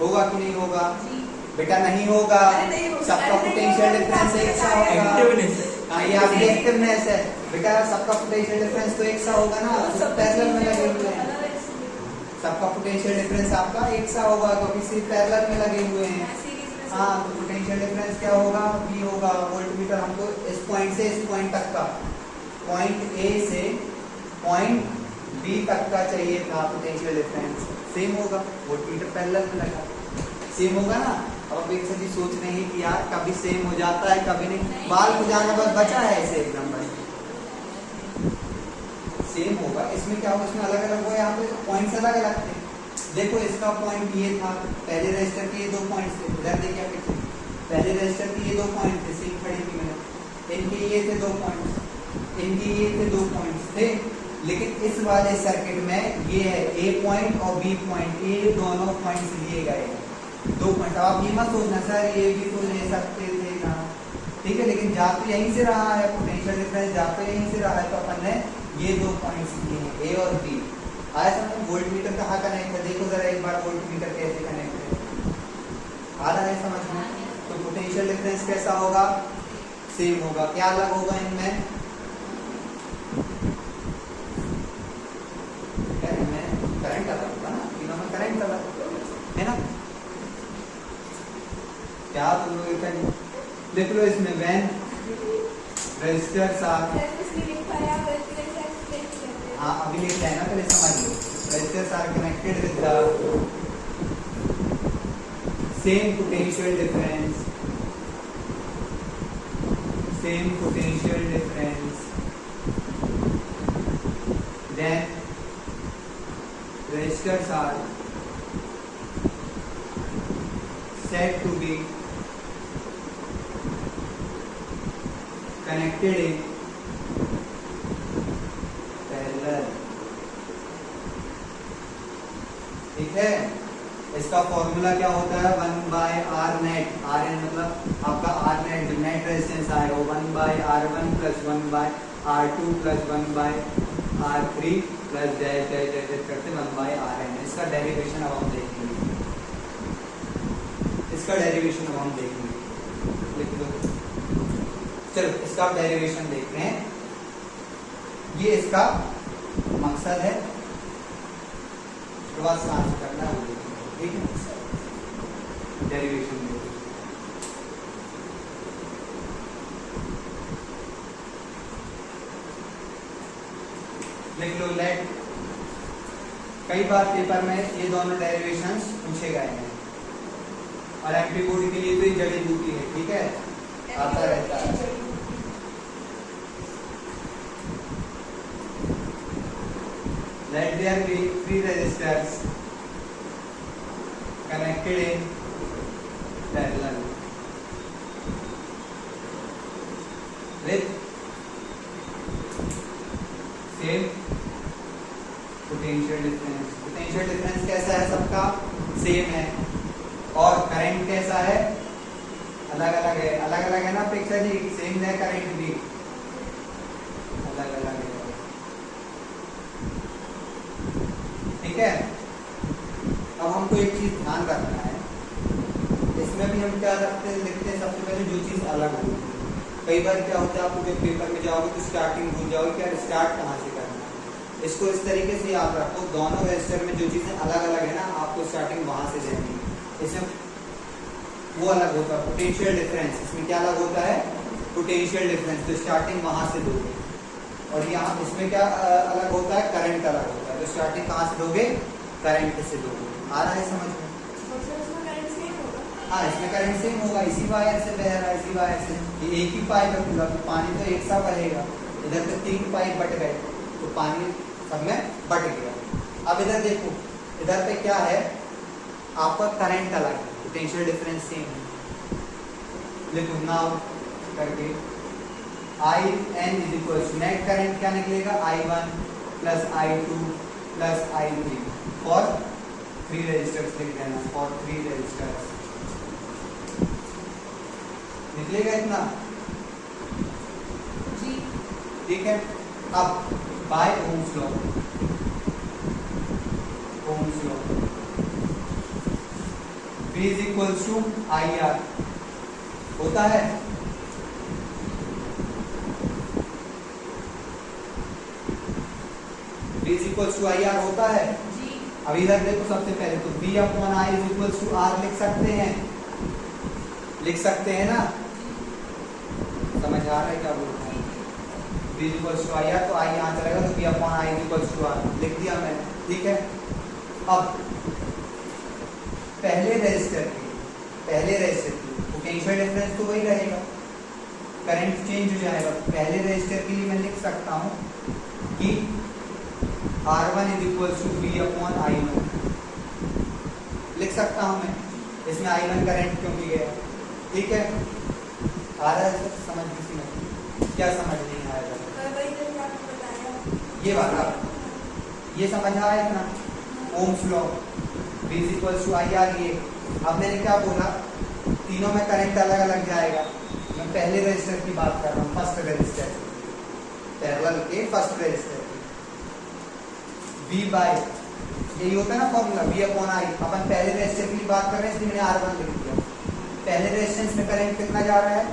होगा कि नहीं होगा? जी बेटा नहीं होगा, अरे नहीं होगा, सबका अरे नहीं पोटेंशियल होगा, डिफरेंस एक सा होगा। होगा। एक्टिवनेस हाँ ये आपकी एक्टिवनेस है बेटा, सबका पोटेंशियल डिफरेंस तो एक सा होगा ना, सब पैरेलल में लगे हुए हैं। सबका पोटेंशियल डिफरेंस आपका एक सा होगा क्योंकि सिर्फ पैरेलल में लगे हुए हैं। हाँ तो पोटेंशियल डिफरेंस क्या होगा? V होगा। वोल्टमीटर हमको इस पॉइंट से इस पॉइंट तक का, पॉइंट A से पॉइंट B तक का चाहिए था पोटेंशियल डिफरेंस, सेम होगा। वोल्टमीटर पैरेलल में लगा, सेम होगा ना। अब आप एक सभी सोच रहे हैं कि यार कभी सेम हो जाता है कभी नहीं, बाल हो जाना बस बचा है ऐसे एकदम बस सेम होगा। इसमें क्या होगा? इसमें अलग अलग होगा, यहाँ पे पॉइंट्स अलग अलग थे। देखो इसका पॉइंट ये था, पहले रजिस्टर के ये 2 पॉइंट्स थे, उधर देखिए आप पीछे, पहले रजिस्टर के ये 2 पॉइंट थे, सीख खड़ी थी मैंने, इनके ये थे 2 पॉइंट्स, इनके ये थे 2 पॉइंट्स थे। लेकिन इस वाले सर्किट में ये है A पॉइंट और B पॉइंट, ये दोनों पॉइंट्स लिए गए हैं 2 पॉइंट। आप ये मत सोचना सर ये भी तो ले सकते थे ना, ठीक है, लेकिन जा तो यहीं से रहा है, पोटेंशियल डिफरेंस जा तो यहीं से रहा है, तो अपन ने ये 2 पॉइंट्स लिए हैं A और B। आया समझ? वोल्ट मीटर कहाँ कनेक्ट है? देखो जरा एक बार वोल्ट मीटर कैसे कनेक्ट है, आ रहा है समझ में? तो पोटेंशियल डिफरेंस कैसा होगा? सेम होगा। क्या अलग होगा इनमें? करंट अलग होगा ना, तीनों में करंट अलग है ना। क्या तुम लोग लिख लो इसमें, व्हेन रेजिस्टर्स आर, हाँ अभी लिख रहे हैं ना, पहले समझ लो। Resistors are connected with the same potential difference, same potential difference, then resistors are said to be connected in parallel। ठीक है, इसका फॉर्मूला क्या होता है? 1/R नेट, RN मतलब आपका R नेट जो नेट रेजिस्टेंस आएगा वो 1/R1 plus 1/R2 plus 1/R3 plus dash dash dash करते 1/RN। इसका डेरिवेशन अब हम देखेंगे, इसका डेरिवेशन अब हम देखेंगे, लिख दो। चलो इसका डेरिवेशन देखते हैं। ये इसका मकसद है, क्रॉस कहाँ से करना है वो देखेंगे, ठीक है। डेरिवेशन में लिख लो लेट। कई बार पेपर में ये दोनों डेरिवेशंस पूछे गए हैं और एंटीबॉडी के लिए तो ये जड़ी बूटी है, ठीक है, आता रहता है। Let there be three resistors connected in parallel with same potential difference। potential difference कैसा है, सबका सेम है, और करंट कैसा है, अलग अलग है। अलग अलग है ना अपेक्षा जी, सेम है करंट भी अलग अलग है, ठीक है। अब हमको एक चीज ध्यान रखना है, इसमें भी हम क्या रखते हैं, लिखते हैं सबसे पहले जो चीज अलग होती है। कई बार क्या होता है, आपको जब पेपर में जाओगे तो स्टार्टिंग भूल जाओगे क्या स्टार्ट कहाँ से करना है। इसको इस तरीके से याद रखो, दोनों रजिस्टर में जो चीजें अलग अलग है ना, आपको स्टार्टिंग वहां से देनी है। इसमें वो अलग होता है पोटेंशियल डिफरेंस, इसमें क्या अलग होता है, पोटेंशियल डिफरेंस, तो स्टार्टिंग वहां से दोगे। और यहाँ इसमें क्या अलग होता है, करंट अलग होता है, तो स्टार्टिंग कहाँ से दोगे, करंट से दोगे। आ रहा है समझ में? हाँ, इसमें करंट सेम होगा, इसी वायर से बह रहा है, इसी वायर से, ये एक ही पाइप है पूरा, तो पानी तो एक सा बहेगा। इधर पे 3 पाइप बट गए तो पानी सब में बट गया। अब इधर देखो, इधर पे क्या है, आपका करंट अलग है, पोटेंशियल डिफरेंस सेम है। देखो नाउ करके I N is equal to net current क्या निकलेगा, I1 plus I2 plus I3 for 3 resistors लिख देना, फॉर 3 रेजिस्टर्स निकलेगा इतना जी, ठीक है। अब by Ohm's law, Ohm's law V is equal to IR होता है, V is equal to IR होता है जी। अब इधर देखो, सबसे पहले तो V upon I is equal to R लिख सकते हैं, लिख सकते हैं ना, समझ आ रहा है क्या बोल रहा हूँ। V इक्वल टू IR तो I यहाँ चलेगा, तो V upon I equal to R लिख दिया मैंने, ठीक है। अब पहले रेजिस्टर की पोटेंशियल डिफरेंस तो वही रहेगा, करंट चेंज हो जाएगा। पहले रेजिस्टर के लिए मैं लिख सकता हूँ कि R1 is equal to V upon I1 लिख सकता हूँ मैं, इसमें I1 करंट क्योंकि गया, ठीक है। आ रहा है समझ किसी में, क्या समझ नहीं आएगा, ये वाला ये समझ आया इतना, Ohm's law V is equal to IR ये। अब मैंने क्या बोला, तीनों में करंट अलग अलग जाएगा। मैं पहले रजिस्टर की बात कर रहा हूँ, फर्स्ट रजिस्टर, पैरेलल के फर्स्ट रजिस्टर V बाय, यही होता है ना फॉर्मूला, V अपॉन I। अपन पहले रजिस्टर की बात कर रहे हैं, इसलिए मैंने R1 लिख दिया। पहले रेजिस्टेंस में करंट कितना जा रहा है,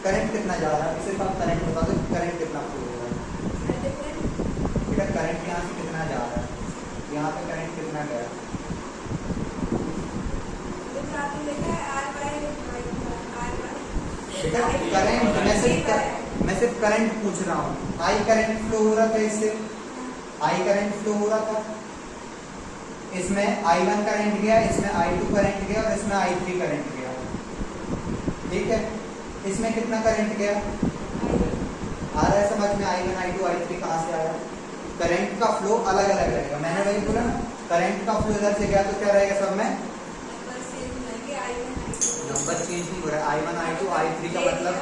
करंट कितना जा रहा है, सिर्फ आप करंट बता दो, करंट कितना फ्लो हो रहा है बेटा, करंट यहाँ से कितना जा रहा है, यहाँ पे करंट कितना गया, बेटा करंट मैं सिर्फ करंट पूछ रहा हूँ। आई करंट फ्लो हो रहा था, इससे आई करंट फ्लो हो रहा था, इसमें I1 करंट गया, इसमें I2 करंट गया और इसमें I3 करंट गया, ठीक है। इसमें कितना करंट गया, आ रहा है समझ में, I1 I2 I3 कहाँ से आया, करंट का फ्लो अलग अलग रहेगा। मैंने वही बोला ना, करंट का फ्लो इधर से गया तो क्या रहेगा, सब में नंबर चेंज नहीं हो रहा है। I1 I2 I3 का मतलब,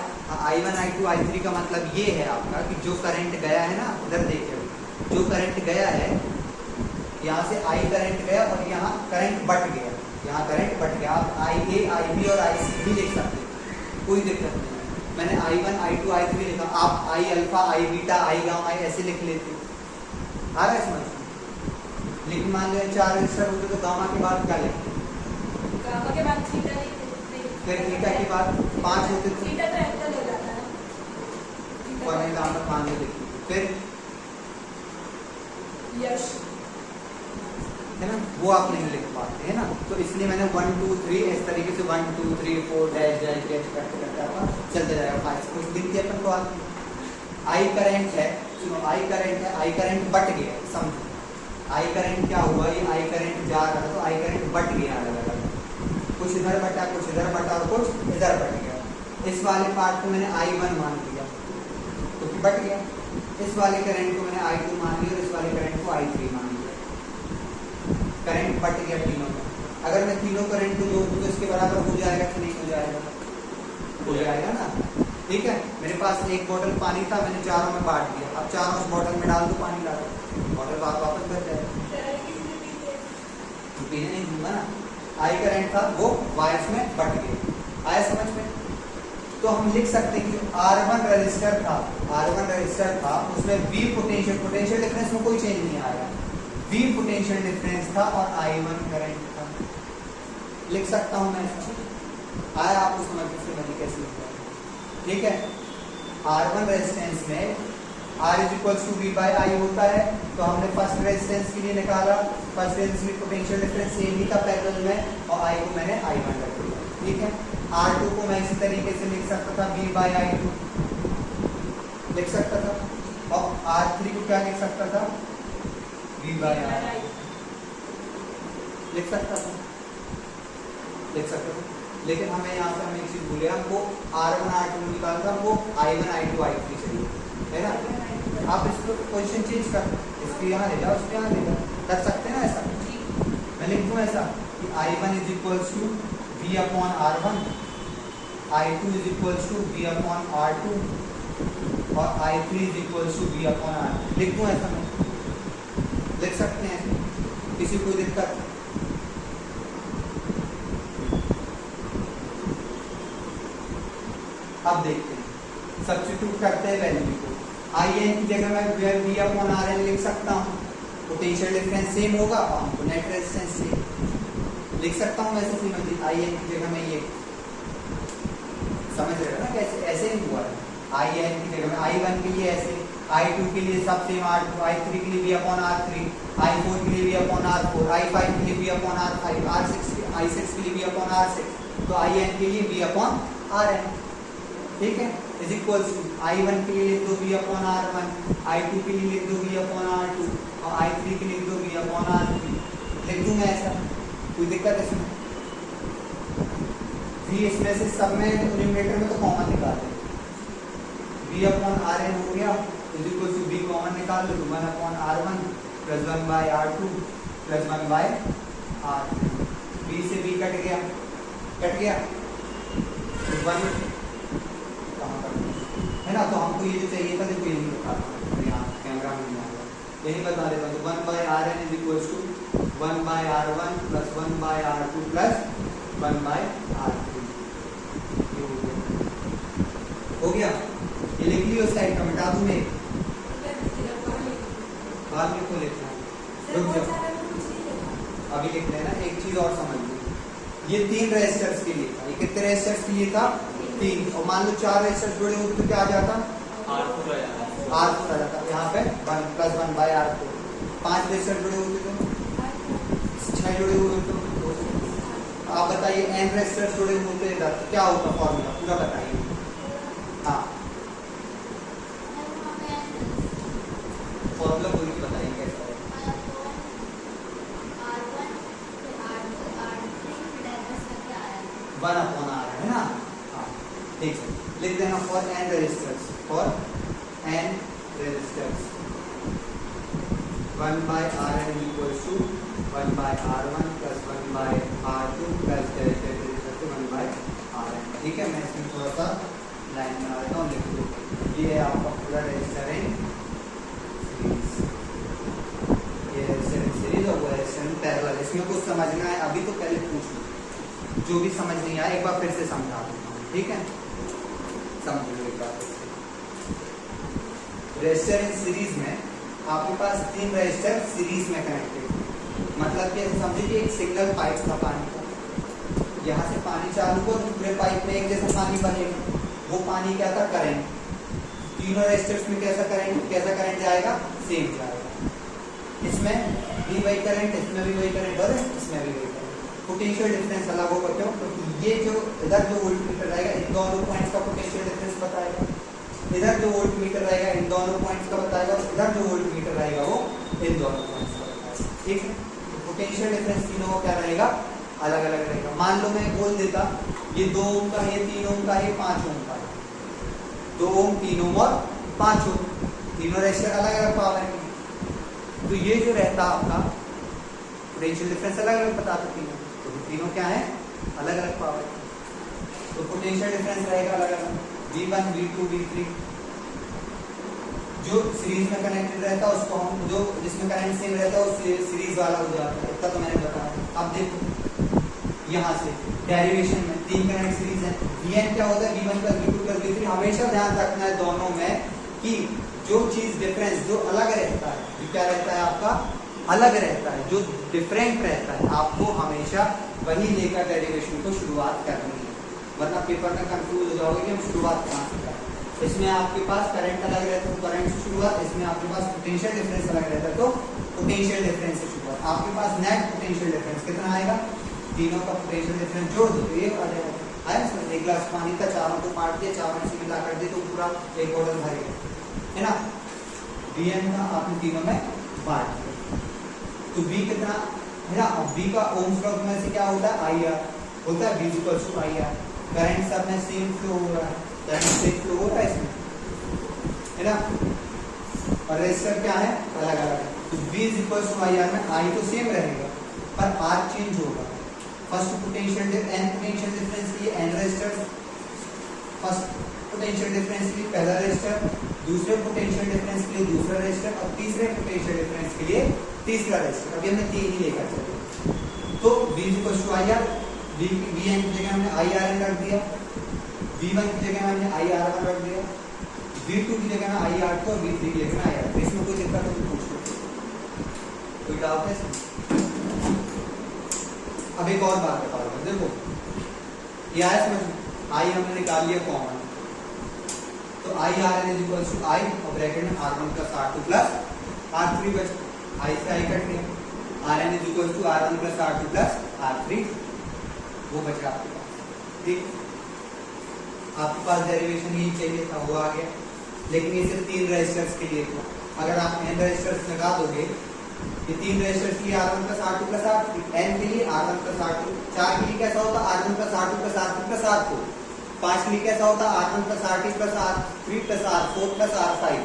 I1 I2 I3 का मतलब ये है आपका कि जो करंट गया है ना, इधर देखिए, जो करंट गया है यहाँ से I करंट गया और यहाँ करंट बट गया, यहाँ करंट बट गया। आप IA IB और IC भी लिख सकते हैं, कोई दिक्कत नहीं है। मैंने I1 I2 I3 लिखा, आप I alpha I beta I gamma I ऐसे लिख लेते, आ रहा है समझ। लेकिन मान लीजिए 4 रजिस्टर होते तो गामा के बाद क्या लिखते, गामा के बाद थीटा लिखते, फिर थीटा के बाद 5 होते थे, थीटा तो एंगल हो जाता है, गामा 5 लिखते, फिर यश है ना, वो आप नहीं लिख पाते है ना। तो इसलिए मैंने 1 2 3 इस तरीके से 1 2 3 4 डैश डैश डैश करते करते आपका चलते जाएगा। 5 कुछ दिन के अपन को आई करंट है, सुनो आई करंट है, आई करंट बट गया, समझो आई करंट क्या हुआ, ये आई करंट जा रहा था तो आई करंट बट गया अलग अलग, कुछ इधर बटा कुछ इधर बटा और कुछ इधर बट गया। इस वाले पार्ट को मैंने I1 मान लिया तो बट गया, इस वाले करंट को मैंने I2 मान लिया और इस वाले करंट को I3 मान लिया, करंट बट गया तीनों में। अगर मैं तीनों करंट को जोड़ दूं तो इसके बराबर हो जाएगा कि नहीं हो जाएगा, हो जाएगा ना। ठीक है, मेरे पास एक बोतल पानी था, मैंने चारों में बांट दिया, अब चारों उस बोतल में डाल दो पानी डाल दो, बोतल वापस भर जाएगा, तो पीने नहीं दूंगा ना। आई करंट था वो वायर्स में बट गया, आया समझ में। तो हम लिख सकते हैं कि R1 रजिस्टर था, R1 रजिस्टर था उसमें V पोटेंशियल डिफरेंस में कोई चेंज नहीं आया, V पोटेंशियल डिफरेंस था और I1 करंट था, लिख सकता हूं मैं ऐसा। आया आपको समझ कैसे लिखा है, ठीक है। R1 रेजिस्टेंस में R = V/I होता है, तो हमने फर्स्ट रेजिस्टेंस के लिए निकाला, फर्स्ट रेजिस्टेंस में पोटेंशियल डिफरेंस सेम ही था पैरेलल में, और I को मैंने I1 रख दिया, ठीक है। R2 को मैं इसी तरीके से लिख सकता था V/I2 लिख सकता था, और R3 को क्या लिख सकता था, V/R लिख सकता था, लेकिन हमें यहाँ पे हम एक चीज भूले, हमको R1 R2 निकालना था, वो I1 I2 I3 चाहिए, है ना। आप इसको पोजीशन चेंज कर, इसको यहाँ ले जाओ, उसको यहाँ ले जाओ, कर सकते हैं ना ऐसा। मैं लिख दूँ ऐसा कि I1 = V/R1, I2 = V/R2 और I3 = V/R3, लिख दूँ ऐसा, मैं लिख सकते हैं, किसी को दिक्कत। अब देखते हैं, सब्स्टिट्यूट करते हैं वैल्यू को। IN की जगह मैं V/RN लिख सकता हूँ, पोटेंशियल डिफरेंस सेम होगा और हमको नेट रेजिस्टेंस सेम लिख सकता हूँ। वैसे सिंपली IN की जगह मैं ये समझ रहे हो ना, कैसे ऐसे ही हुआ है। IN की जगह में I1 के लिए ऐसे, I2 के लिए सब सेम R2, I3 के लिए V/R3, I4 के लिए V/R4, I5 के लिए V/R5, I6 के लिए V/R6, तो IN के लिए V/RN, ठीक है। इज इक्वल टू I1 के लिए लिख दो V/R1, I2 के लिए लिख दो V/R2 और I3 के लिए लिख दो V/R3, लिख दूं मैं ऐसा, कोई दिक्कत है इसमें? V इसमें से सब में न्यूमरेटर में तो कॉमन निकाल दें, V/RN हो गया, is equal to V common निकाल लो, 1/R1 + 1/R2 + 1/R3, V से V कट गया, तो 1 है ना। तो हमको ये जो चाहिए था, देखो यही लिखा था यहाँ कैमरा में नहीं आएगा, यही बता देता हूँ। 1/RN = 1/R1 + 1/R2 + 1/R3, हो गया। ये लिख लियो, साइड का मिटा दूं मैं, बाद में को लिखना है, रुक जाओ अभी लिख लेना। एक चीज और समझ लो, ये 3 रेजिस्टर्स के लिए था, ये कितने रेजिस्टर्स के लिए था, 3, और मान लो 4 रेजिस्टर्स जुड़े होते तो क्या आ जाता, R4 आ जाता, यहाँ पे 1 + 1/R4। 5 रेजिस्टर जुड़े होते तो 6 जुड़े हुए होते तो आप बताइए, n रेजिस्टर्स जुड़े होते तो क्या होता, फॉर्मूला पूरा बताइए। हाँ, फॉर्मूला पूरी बताइए कैसा है। 1/R है ना, हाँ ठीक है, लिख देना for n resistors, 1/R1 + 1/R2 + 1/R3 ठीक है। मैं इसमें थोड़ा सा लाइन बना देता हूँ, लिख दो। ये है आपका पूरा रेजिस्टर है सीरीज, ये रेजिस्टर इन सीरीज और वो रेजिस्टर इन पैरेलल। इसमें कुछ समझना है अभी तो पहले पूछ लो, जो भी समझ नहीं आया एक बार फिर से समझा देता हूँ, ठीक है। समझ लो एक बार, रेजिस्टर इन सीरीज में आपके पास 3 रेजिस्टर सीरीज में कनेक्टेड, मतलब कि समझिए एक सिंगल पाइप था पानी का, यहाँ से पानी चालू हो तो पूरे पाइप में एक जैसा पानी बनेगा, वो पानी क्या था, करंट। तीनों रेजिस्टर्स में कैसा करंट जाएगा, सेम जाएगा। इसमें भी वही करंट, इसमें भी वही करंट और इसमें भी वही करंट। पोटेंशियल डिफरेंस अलग होगा, क्यों? क्योंकि ये जो इधर जो वोल्टमीटर रहेगा इन दोनों पॉइंट्स का पोटेंशियल डिफरेंस बताएगा, इधर जो वोल्टमीटर रहेगा इन दोनों पॉइंट्स का बताएगा, इधर जो वोल्टमीटर रहेगा वो इन दोनों पॉइंट्स का बताएगा। ठीक है, पोटेंशियल डिफरेंस तीनों का क्या रहेगा? अलग अलग रहेगा। मान लो मैं बोल देता ये 2 ओम का, ये 3 ओम का, ये 5 ओम का, 2 ओम 3 ओम और 5 ओम, तीनों रेजिस्टर अलग अलग पावर है, तो ये जो रहता आपका पोटेंशियल डिफरेंस अलग अलग बताते तीनों, तो तीनों क्या है? अलग अलग पावर। तो पोटेंशियल डिफरेंस रहेगा अलग अलग, V1 V2 V3। जो सीरीज में कनेक्टेड रहता है उसको हम, जो जिसमें करंट सेम रहता है वो सीरीज वाला हो जाता है, इतना तो मैंने बताया। अब देखो यहाँ से डेरिवेशन में 3 करंट सीरीज है, Vn क्या होता है? V1 + V2 + V3। हमेशा ध्यान रखना है दोनों में कि जो चीज डिफरेंस जो अलग रहता है, जो क्या रहता है आपका अलग रहता है, जो डिफरेंट रहता है, आपको हमेशा वही लेकर डेरिवेशन को शुरुआत करनी है, वरना पेपर में कंफ्यूज हो जाओगे कि हम शुरुआत कहाँ से करें। इसमें आपके पास करंट अलग रहता है तो करंट से शुरुआत, इसमें आपके पास पोटेंशियल डिफरेंस अलग रहता है तो पोटेंशियल डिफरेंस से शुरुआत। आपके पास नेट पोटेंशियल डिफरेंस कितना आएगा? तीनों का पोटेंशियल डिफरेंस जोड़ दो तो ये आ जाएगा। आया इसमें 1 गिलास पानी का चारों को काट दिया, चारों से मिला कर दिया तो पूरा एक बॉटल भरेगा, है ना? Vn का आपने तीनों में बांट दिया तो V कितना है ना? अब V का ओम्स लॉ में से क्या होता है? IR होता है, V = IR। करंट सब में सेम फ्लो हो रहा है, करंट से फ्लो हो रहा है इसमें, है ना? और रेजिस्टर क्या है? अलग अलग है, तो V = IR में I तो सेम रहेगा पर R चेंज होगा। फर्स्ट पोटेंशियल पोटेंशियल डिफरेंस के लिए n resistor, first potential difference के लिए पहला रेजिस्टर, दूसरे पोटेंशियल डिफरेंस के लिए दूसरा रेजिस्टर और तीसरे पोटेंशियल डिफरेंस के लिए तीसरा रेजिस्टर। अभी हमने 3 ही लेकर चले, तो V = IR, Vn की जगह हमने IRn रख दिया, V1 की जगह हमने IR1 रख दिया, V2 की जगह में IR2 और V3 की जगह IR3। इसमें कोई दिक्कत हो तो पूछ लो, कोई डाउट है इसमें? अब एक और बात बता रहा हूँ, देखो ये आया समझ में, I हमने निकाल लिया कॉमन, तो IRn = I और ब्रैकेट में R1 + R2 + R3 बच, I से I कट गया, Rn = R1 + R2 + R3 वो बचा आपके पास। ठीक, आपके पास डेरिवेशन यही चाहिए था, वो आ गया, लेकिन ये सिर्फ 3 रेजिस्टर्स के लिए था। अगर आप n रेजिस्टर्स लगा दोगे, ये 3 रेजिस्टर्स के लिए R1 + R2 + R3, n के लिए R1 + R2, 4 के लिए कैसा होता? R1 + R2 + R3 + R4, 5 के लिए कैसा होता? R1 + R2 + R3 + R4 + R5,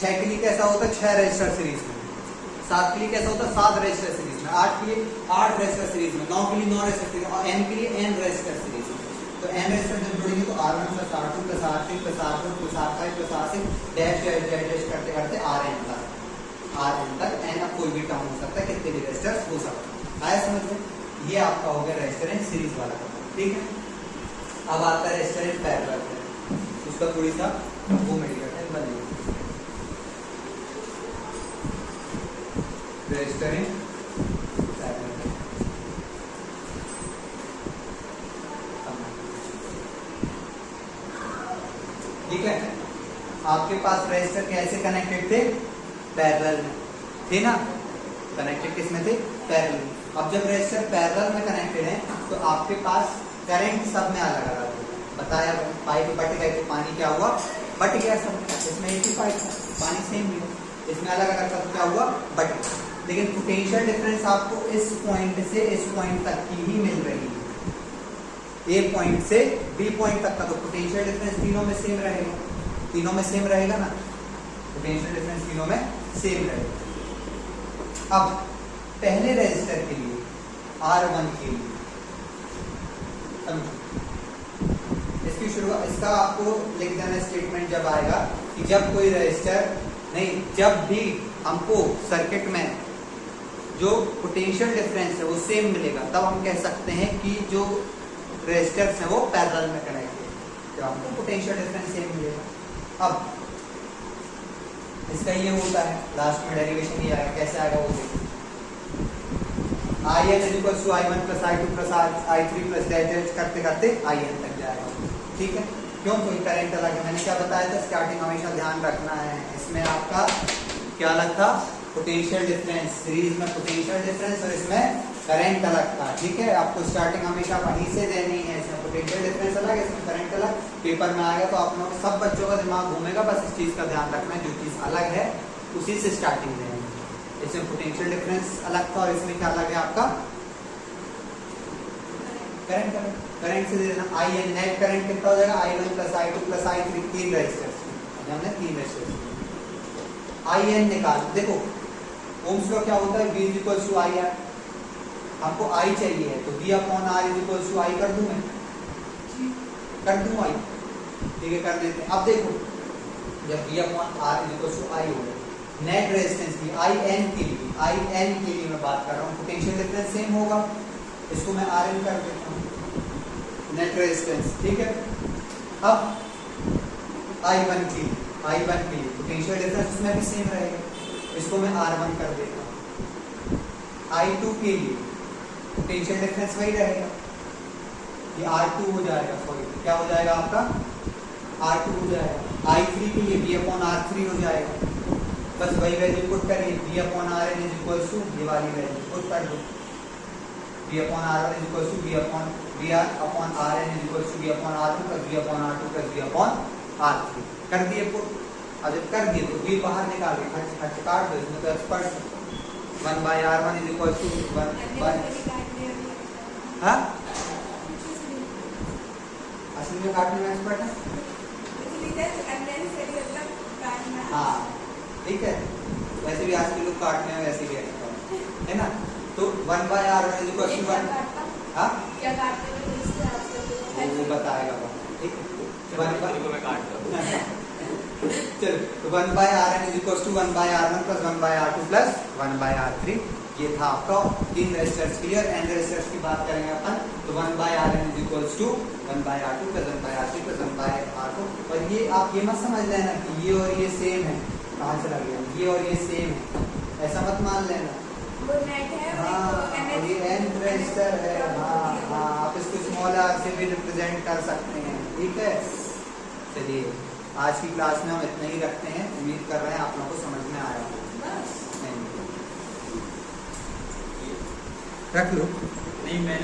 6 के लिए कैसा होता? 6 रेजिस्टर सीरीज में, 7 के लिए कैसा होता? 7 रेजिस्टर सीरीज में, 8 के लिए 8 रेजिस्टर सीरीज में, 9 के लिए 9 रेजिस्टर सीरीज में और n के लिए n रेजिस्टर सीरीज में। तो n रेजिस्टर जब जोड़ेंगे तो R1 + R2 + R3 + R4 + R5 + R6 dash dash dash dash करते करते Rn तक n अब कोई भी टर्म हो सकता है, कितने भी रेजिस्टर्स हो सकते हैं। आया समझ में? ये आपका हो गया रेजिस्टर इन सीरीज वाला। ठीक है, अब आता है रेजिस्टर इन पैरेलल, उसका थोड़ी सा वो मिल गया है बनेगा रेजिस्टर इन पैरेलल। ठीक है, आपके पास रेजिस्टर कैसे कनेक्टेड थे? पैरेलल में थे ना, कनेक्टेड किस में थे? पैरेलल में। अब जब रेजिस्टर पैरेलल में कनेक्टेड है तो आपके पास करंट सब में अलग अलग होगा। बताया पाइप बट गए तो पानी क्या हुआ? बट गया सब, इसमें एक ही पाइप था, पानी सेम भी है, इसमें अलग अलग था तो क्या हुआ? बट गया। लेकिन पोटेंशियल डिफरेंस आपको इस पॉइंट से इस पॉइंट तक की ही मिल रही है, ए पॉइंट से बी पॉइंट तक का, तो पोटेंशियल डिफरेंस तीनों में सेम रहेगा, तीनों में सेम रहेगा ना, पोटेंशियल डिफरेंस तीनों में सेम रहेगा। अब पहले रेजिस्टर के लिए R1 के लिए इसकी शुरुआत, इसका आपको लिख देना स्टेटमेंट जब आएगा कि जब कोई रेजिस्टर नहीं, जब भी हमको सर्किट में जो पोटेंशियल डिफरेंस है वो सेम मिलेगा तब हम कह सकते हैं कि जो रेजिस्टर्स हैं वो पैरेलल में कनेक्ट है, जब हमको पोटेंशियल डिफरेंस सेम मिलेगा। अब इसका ये होता है लास्ट में डेरिवेशन ये आएगा, कैसे आएगा वो देखिए, IN = I1 + I2 + I3 + dash करते करते IN तक जाएगा। ठीक है, क्यों? कोई करंट अलग है, मैंने क्या बताया था स्टार्टिंग, हमेशा ध्यान रखना है, इसमें आपका क्या अलग था? पोटेंशियल डिफरेंस, सीरीज में पोटेंशियल डिफरेंस और इसमें करंट अलग था, ठीक है। आपको स्टार्टिंग हमेशा वहीं से देनी है, इसमें पोटेंशियल डिफरेंस अलग, इसमें करंट अलग। पेपर में आएगा तो आप लोग सब बच्चों का दिमाग घूमेगा, बस इस चीज का ध्यान रखना है, जो चीज अलग है उसी से स्टार्टिंग देनी है। इसमें पोटेंशियल डिफरेंस अलग था और इसमें क्या अलग है आपका करंट। करंट से दे देना आई एन, नेट करंट कितना हो जाएगा I1 plus I2 plus I3, 3 resistors, हमने 3 रेजिस्टर्स। आई एन निकाल, देखो ओम्स लॉ क्या होता है, V equals to I R, हमको I चाहिए है तो V upon R equals to I कर दूं मैं, कर दूं I, ठीक है कर देते हैं। अब देखो जब V upon R equals to I हो गया, नेट रेजिस्टेंस की IN के लिए, IN के लिए मैं बात कर रहा हूँ, पोटेंशियल डिफरेंस सेम होगा, इसको मैं RN कर देता हूँ, नेट रेजिस्टेंस, ठीक है। अब I1 के लिए पोटेंशियल डिफरेंस उसमें भी सेम रहेगा, इसको मैं R1 कर देता हूँ। I2 के लिए पोटेंशियल डिफरेंस वही रहेगा, ये R2 हो जाएगा, सॉरी क्या हो जाएगा आपका R2 हो जाएगा। I3 के लिए V अपॉन R3 हो जाएगा, बस वही वैल्यू पुट करिए, V upon RN is equals to ये वाली वैल्यू पुट कर दो, V upon R1 is equals to V upon RN is equals to V upon R2 plus V upon R2 plus V upon R3 कर दिए put. अब जब कर दिए तो V बाहर निकाल के खर्च काट दो, इसमें तो expert 1 by R1 is equals to 1 by, हाँ असल में काटने में एक्सपर्ट है, हाँ ठीक है, वैसे भी आज के लोग काटने में वैसे भी एक्सपर्ट है ना। तो 1 by R1 is equals to 1, हाँ क्या काटते हैं इससे आपको वो बताएगा, ठीक है। 1 बाय को मैं काट दूं। चलो तो 1 by RN is equals to 1 by R1 plus 1 by R2 plus 1 by R3, ये था आपका 3 रेजिस्टर्स क्लियर। एन रेजिस्टर्स की बात करेंगे अपन तो 1 by RN is equals to 1 by R2 plus 1 by R3 plus 1 by R4। और ये आप ये मत समझ लेना कि ये और ये सेम है, कहाँ चला गया, ये और ये सेम है, ऐसा मत मान लेना। वो नेट है, हाँ और ये एन रेजिस्टर है, हाँ हाँ आप इसको स्मॉल r से भी रिप्रेजेंट कर सकते हैं, ठीक है। चलिए आज की क्लास में हम इतना ही रखते हैं, उम्मीद कर रहे हैं आप लोगों को समझ में आया होगा। बस रख लो। नहीं मैं